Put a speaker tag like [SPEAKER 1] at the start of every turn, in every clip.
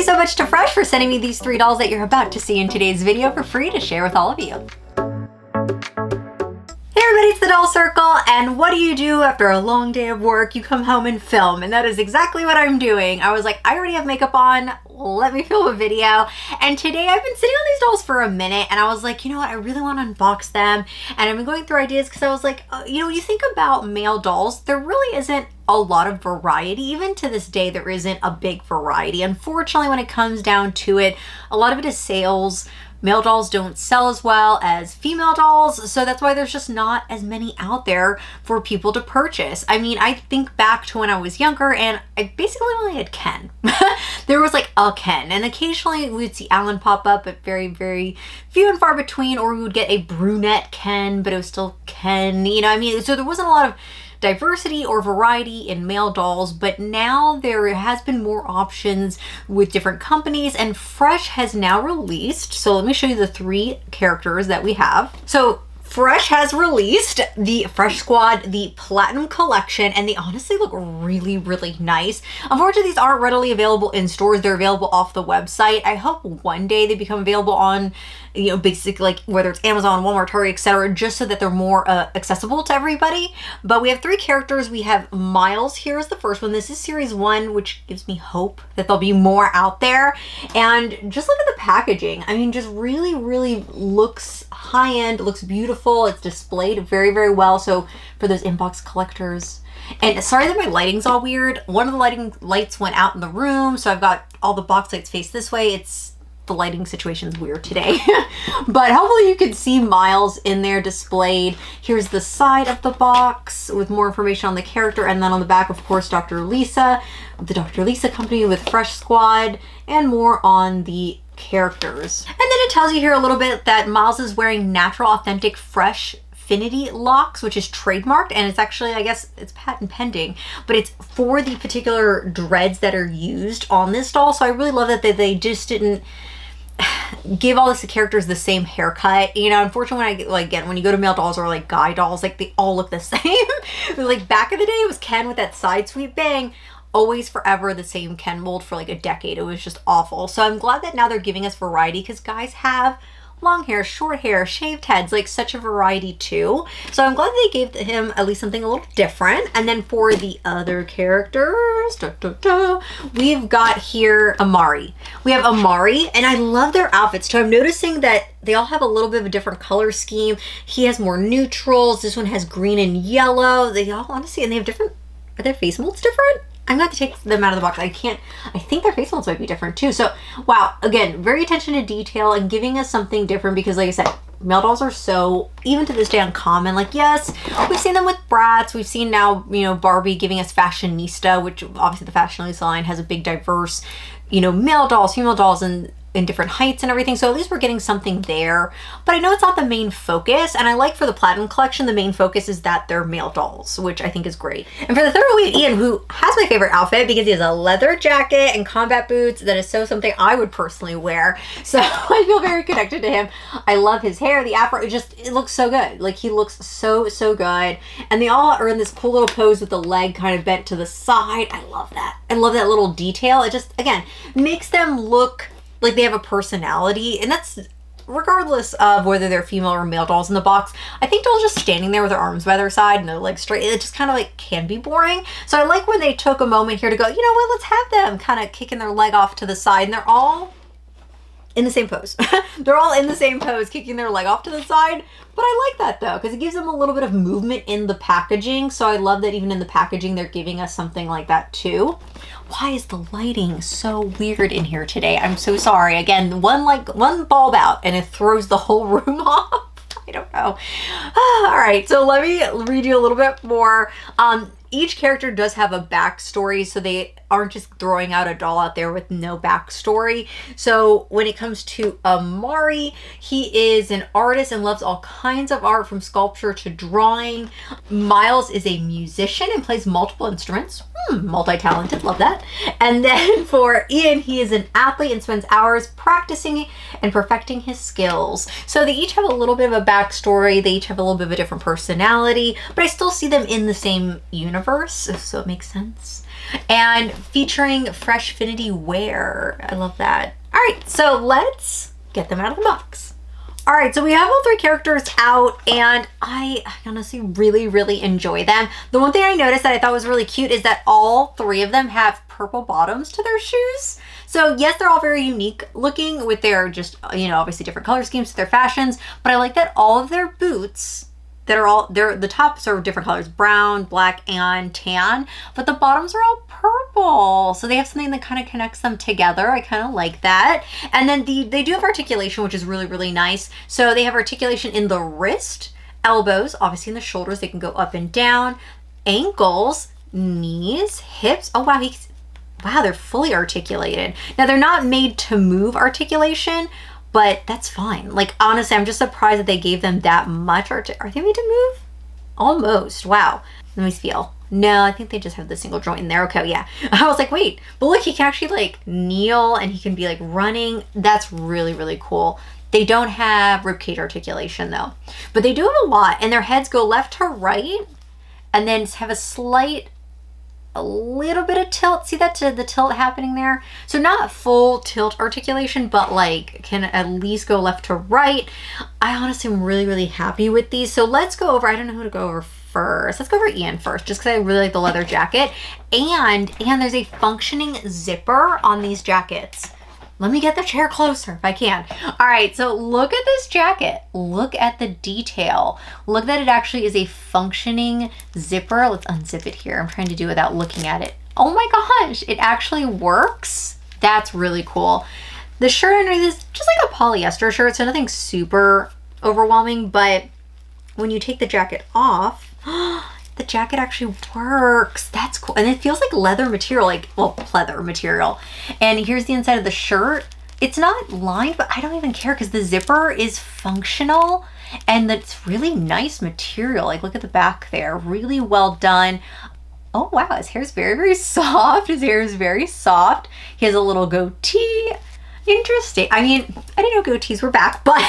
[SPEAKER 1] you so much to Fresh for sending me these 3 dolls that you're about to see in today's video for free to share with all of you. Hey everybody, it's the Doll Circle, and what do you do after a long day of work? You come home and film, and that is exactly what I'm doing. I was like, I already have makeup on, let me film a video. And today I've been sitting on these dolls for a minute, and I was like, you know what, I really want to unbox them. And I've been going through ideas because I was like, you know, you think about male dolls, there really isn't a lot of variety. Even to this day, there isn't a big variety. Unfortunately, when it comes down to it, a lot of it is sales. Male dolls don't sell as well as female dolls, so that's why there's just not as many out there for people to purchase. I mean, I think back to when I was younger and I basically only had Ken. There was like a Ken, and occasionally we would see Alan pop up, but very, very few and far between, or we would get a brunette Ken, but it was still Ken, you know what I mean? So there wasn't a lot of diversity or variety in male dolls, but now there has been more options with different companies, and Fresh has now released, so let me show you the 3 characters that we have. So Fresh has released the Fresh Squad, the Platinum Collection, and they honestly look really, really nice. Unfortunately, these aren't readily available in stores. They're available off the website. I hope one day they become available on, you know, basically like whether it's Amazon, Walmart, Target, etc., just so that they're more accessible to everybody. But we have 3 characters. We have Miles. Here's the first one. This is series 1, which gives me hope that there'll be more out there. And just look at the packaging. I mean, just really, really looks high-end, looks beautiful. It's displayed very, very well. So for those inbox collectors. And sorry that my lighting's all weird. One of the lights went out in the room, so I've got all the box lights faced this way. The lighting situation's weird today. But hopefully you can see Miles in there displayed. Here's the side of the box with more information on the character, and then on the back, of course, Dr. Lisa, the Dr. Lisa Company with Fresh Squad, and more on the characters. And then it tells you here a little bit that Miles is wearing natural, authentic, fresh Finity locks, which is trademarked, and it's actually, I guess it's patent pending, but it's for the particular dreads that are used on this doll. So I really love that they just didn't give all the characters the same haircut. You know, unfortunately, when you go to male dolls or like guy dolls, like they all look the same. Like back in the day, it was Ken with that side sweep bang. Always forever the same Ken mold for like a decade. It was just awful. So I'm glad that now they're giving us variety, because guys have long hair, short hair, shaved heads, like such a variety too. So I'm glad they gave him at least something a little different. And then for the other characters, we've got here Amari. We have Amari, and I love their outfits too. I'm noticing that they all have a little bit of a different color scheme. He has more neutrals. This one has green and yellow. They all, honestly, and they have different, are their face molds different? I'm going to take them out of the box. I think their face molds might be different too. So, wow, again, very attention to detail and giving us something different, because like I said, male dolls are so, even to this day, uncommon. Like, yes, we've seen them with Bratz. We've seen now, you know, Barbie giving us Fashionista, which obviously the Fashionista line has a big diverse, you know, male dolls, female dolls, and in different heights and everything. So at least we're getting something there. But I know it's not the main focus. And I like for the Platinum Collection, the main focus is that they're male dolls, which I think is great. And for the third one, we have Ian, who has my favorite outfit because he has a leather jacket and combat boots that is so something I would personally wear. So I feel very connected to him. I love his hair, the afro, it looks so good. Like, he looks so, so good. And they all are in this cool little pose with the leg kind of bent to the side. I love that. I love that little detail. It just, again, makes them look like they have a personality, and that's regardless of whether they're female or male dolls in the box. I think dolls just standing there with their arms by their side and their legs straight, it just kind of like can be boring. So I like when they took a moment here to go, you know what, let's have them kind of kicking their leg off to the side, and they're all in the same pose. They're all in the same pose, kicking their leg off to the side. But I like that though, because it gives them a little bit of movement in the packaging. So I love that even in the packaging, they're giving us something like that too. Why is the lighting so weird in here today? I'm so sorry. Again, one bulb out and it throws the whole room off. I don't know. All right, so let me read you a little bit more. Each character does have a backstory, so they aren't just throwing out a doll out there with no backstory. So when it comes to Amari, he is an artist and loves all kinds of art, from sculpture to drawing. Miles is a musician and plays multiple instruments. Multi-talented, love that. And then for Ian, he is an athlete and spends hours practicing and perfecting his skills. So they each have a little bit of a backstory. They each have a little bit of a different personality, but I still see them in the same universe, so it makes sense. and featuring Freshfinity wear. I love that. All right, so let's get them out of the box. All right, so we have all 3 characters out, and I honestly really enjoy them. The one thing I noticed that I thought was really cute is that all 3 of them have purple bottoms to their shoes. So yes, they're all very unique looking with their just, you know, obviously different color schemes to their fashions, but I like that all of their boots that are all, the tops are different colors, brown, black, and tan, but the bottoms are all purple. So they have something that kind of connects them together. I kind of like that. And then they do have articulation, which is really nice. So they have articulation in the wrist, elbows, obviously in the shoulders, they can go up and down, ankles, knees, hips. Oh wow, wow, they're fully articulated. Now they're not made to move articulation, but that's fine. Like, honestly, I'm just surprised that they gave them that much. Are they made to move? Almost. Wow. Let me feel. No, I think they just have the single joint in there. Okay, yeah. I was like, wait, but look, he can actually like kneel and he can be like running. That's really cool. They don't have ribcage articulation though, but they do have a lot, and their heads go left to right and then have a little bit of tilt. See that, the tilt happening there? So not full tilt articulation, but like can at least go left to right. I honestly am really happy with these. So let's go over, I don't know who to go over first. Let's go over Ian first, just because I really like the leather jacket. And there's a functioning zipper on these jackets. Let me get the chair closer if I can. All right, so look at this jacket. Look at the detail. Look that it actually is a functioning zipper. Let's unzip it here. I'm trying to do it without looking at it. Oh my gosh, it actually works. That's really cool. The shirt underneath is just like a polyester shirt, so nothing super overwhelming, but when you take the jacket off, the jacket actually works. That's cool. And it feels like leather material, like, well, pleather material. And here's the inside of the shirt. It's not lined, but I don't even care because the zipper is functional and it's really nice material. Like, look at the back there. Really well done. Oh, wow. His hair is very soft. His hair is very soft. He has a little goatee. Interesting. I mean, I didn't know goatees were back, but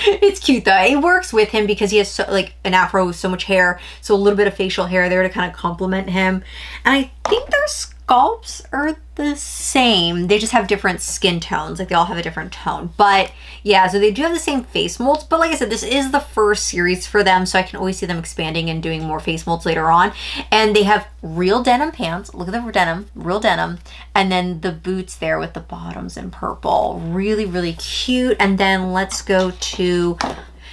[SPEAKER 1] it's cute though. It works with him because he has like an afro with so much hair, so a little bit of facial hair there to kind of complement him. And I think their sculpts are the same. They just have different skin tones. Like they all have a different tone. But yeah, so they do have the same face molds. But like I said, this is the first series for them, so I can always see them expanding and doing more face molds later on. And they have real denim pants. Look at the denim, real denim. And then the boots there with the bottoms in purple. Really cute. And then let's go to,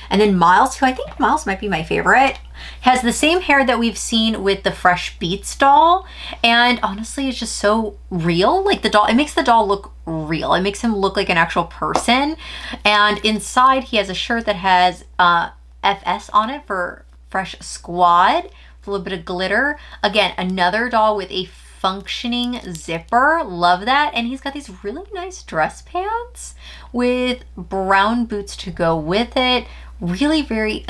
[SPEAKER 1] and then Miles, who I think Miles might be my favorite, has the same hair that we've seen with the Fresh Beats doll. And honestly, it's just so real. Like the doll, it makes the doll look real. It makes him look like an actual person. And inside he has a shirt that has FS on it for Fresh Squad, with a little bit of glitter. Again, another doll with a functioning zipper. Love that. And he's got these really nice dress pants with brown boots to go with it. Really very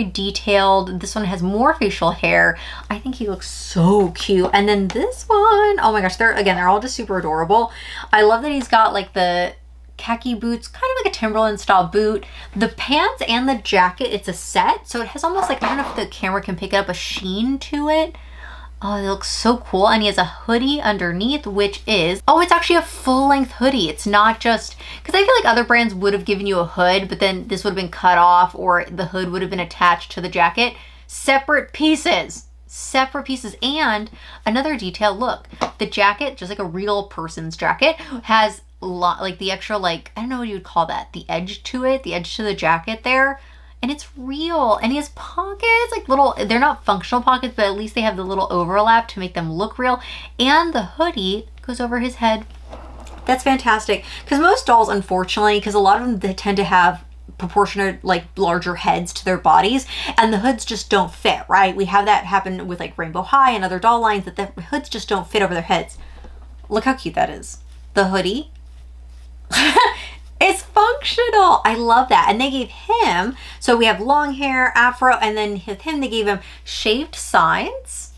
[SPEAKER 1] detailed. This one has more facial hair. I think he looks so cute. And then this one, oh my gosh, they're all just super adorable. I love that he's got like the khaki boots, kind of like a Timberland style boot. The pants and the jacket, it's a set, so it has almost like, I don't know if the camera can pick up, a sheen to it. Oh, it looks so cool. And he has a hoodie underneath, which is, oh, it's actually a full-length hoodie. It's not just, because I feel like other brands would have given you a hood, but then this would have been cut off or the hood would have been attached to the jacket. Separate pieces. And another detail, look, the jacket, just like a real person's jacket, has like the extra, like, I don't know what you would call that, the edge to it, the edge to the jacket there. And it's real. And he has pockets, like little, they're not functional pockets, but at least they have the little overlap to make them look real. And the hoodie goes over his head. That's fantastic. Because most dolls, unfortunately, because a lot of them, they tend to have proportionate, like larger heads to their bodies, and the hoods just don't fit, right? We have that happen with like Rainbow High and other doll lines, that the hoods just don't fit over their heads. Look how cute that is. The hoodie. It's functional. I love that. And they gave him, so we have long hair, afro, and then with him, they gave him shaved sides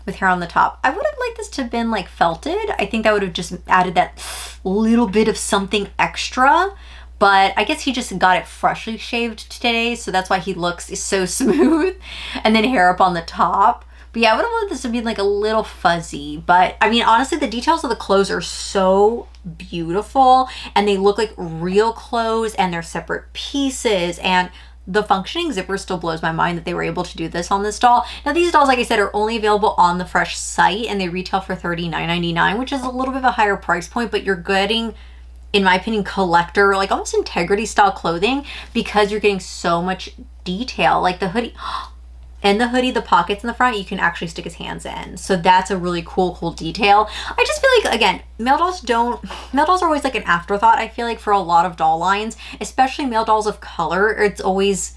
[SPEAKER 1] with hair on the top. I would have liked this to have been like felted. I think that would have just added that little bit of something extra, but I guess he just got it freshly shaved today, so that's why he looks so smooth. And then hair up on the top. But yeah, I would have loved this to be like a little fuzzy. But I mean, honestly, the details of the clothes are so beautiful and they look like real clothes and they're separate pieces, and the functioning zipper still blows my mind that they were able to do this on this doll. Now these dolls, like I said, are only available on the Fresh site and they retail for $39.99, which is a little bit of a higher price point, but you're getting, in my opinion, collector, like almost integrity style clothing, because you're getting so much detail. Like the hoodie, and the hoodie, the pockets in the front, you can actually stick his hands in. So that's a really cool detail. I just feel like, again, male dolls are always like an afterthought, I feel like, for a lot of doll lines, especially male dolls of color. It's always,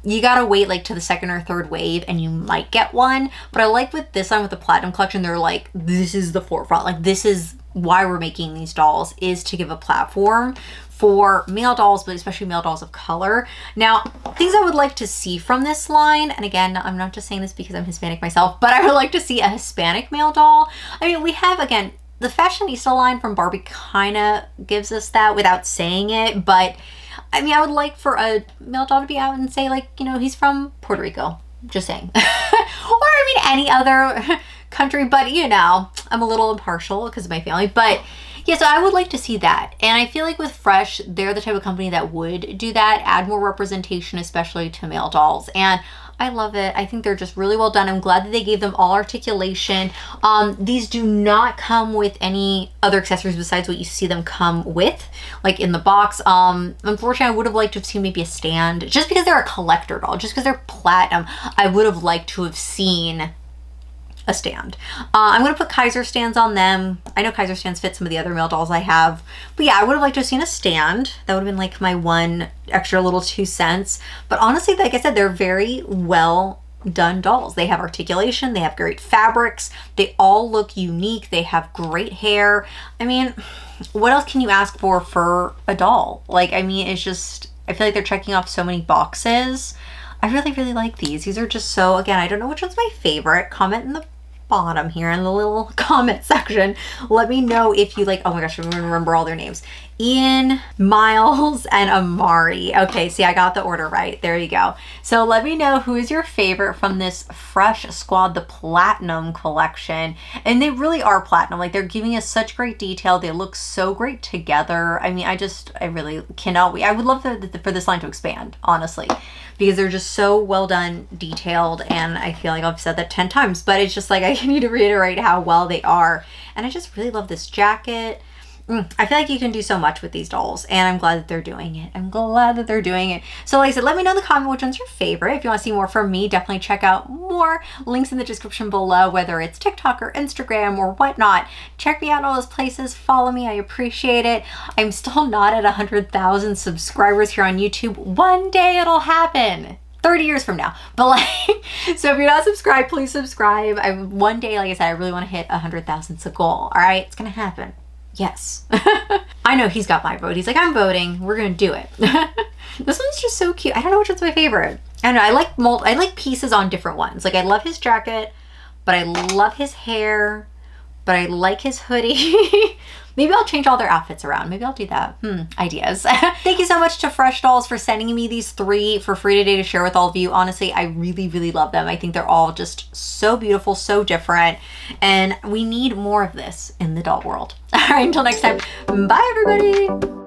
[SPEAKER 1] you gotta wait like to the second or third wave and you might get one. But I like with this one, with the Platinum Collection, they're like, this is the forefront. Like, this is why we're making these dolls, is to give a platform for male dolls, but especially male dolls of color. Now, things I would like to see from this line, and again, I'm not just saying this because I'm Hispanic myself, but I would like to see a Hispanic male doll. I mean, we have, again, the Fashionista line from Barbie kind of gives us that without saying it, but I mean, I would like for a male doll to be out and say, like, you know, he's from Puerto Rico, just saying. Or, I mean, any other country, but you know, I'm a little impartial because of my family, but yeah, so I would like to see that. And I feel like with Fresh, they're the type of company that would do that, add more representation, especially to male dolls. And I love it. I think they're just really well done. I'm glad that they gave them all articulation. These do not come with any other accessories besides what you see them come with, like in the box. Unfortunately, I would have liked to have seen maybe a stand, just because they're a collector doll, just because they're platinum. I would have liked to have seen a stand. I'm going to put Kaiser stands on them. I know Kaiser stands fit some of the other male dolls I have. But yeah, I would have liked to have seen a stand. That would have been like my one extra little 2 cents. But honestly, like I said, they're very well done dolls. They have articulation. They have great fabrics. They all look unique. They have great hair. I mean, what else can you ask for a doll? Like, I mean, it's just, I feel like they're checking off so many boxes. I really, really like these. These are just so, again, I don't know which one's my favorite. Comment in the bottom here in the little comment section. Let me know if you like, oh my gosh, I'm gonna remember all their names. Ian, Miles, and Amari. Okay, see, I got the order right. There you go. So let me know who is your favorite from this Fresh Squad, the Platinum Collection. And they really are platinum. Like, they're giving us such great detail. They look so great together. I mean, I really cannot wait. I would love for this line to expand, honestly, because they're just so well done, detailed, and I feel like I've said that 10 times, but it's just like I need to reiterate how well they are. And I just really love this jacket. I feel like you can do so much with these dolls, and I'm glad that they're doing it. I'm glad that they're doing it. So like I said, let me know in the comment which one's your favorite. If you want to see more from me, definitely check out more links in the description below, whether it's TikTok or Instagram or whatnot. Check me out in all those places. Follow me. I appreciate it. I'm still not at 100,000 subscribers here on YouTube. One day it'll happen. 30 years from now. But like, so if you're not subscribed, please subscribe. One day, like I said, I really want to hit 100,000. It's a goal. All right, it's going to happen. Yes. I know he's got my vote. He's like, I'm voting. We're going to do it. This one's just so cute. I don't know which one's my favorite. I don't know. I like pieces on different ones. Like, I love his jacket, but I love his hair, but I like his hoodie. Maybe I'll change all their outfits around. Maybe I'll do that. Ideas. Thank you so much to Fresh Dolls for sending me these 3 for free today to share with all of you. Honestly, I really, really love them. I think they're all just so beautiful, so different, and we need more of this in the doll world. All right, until next time, bye everybody.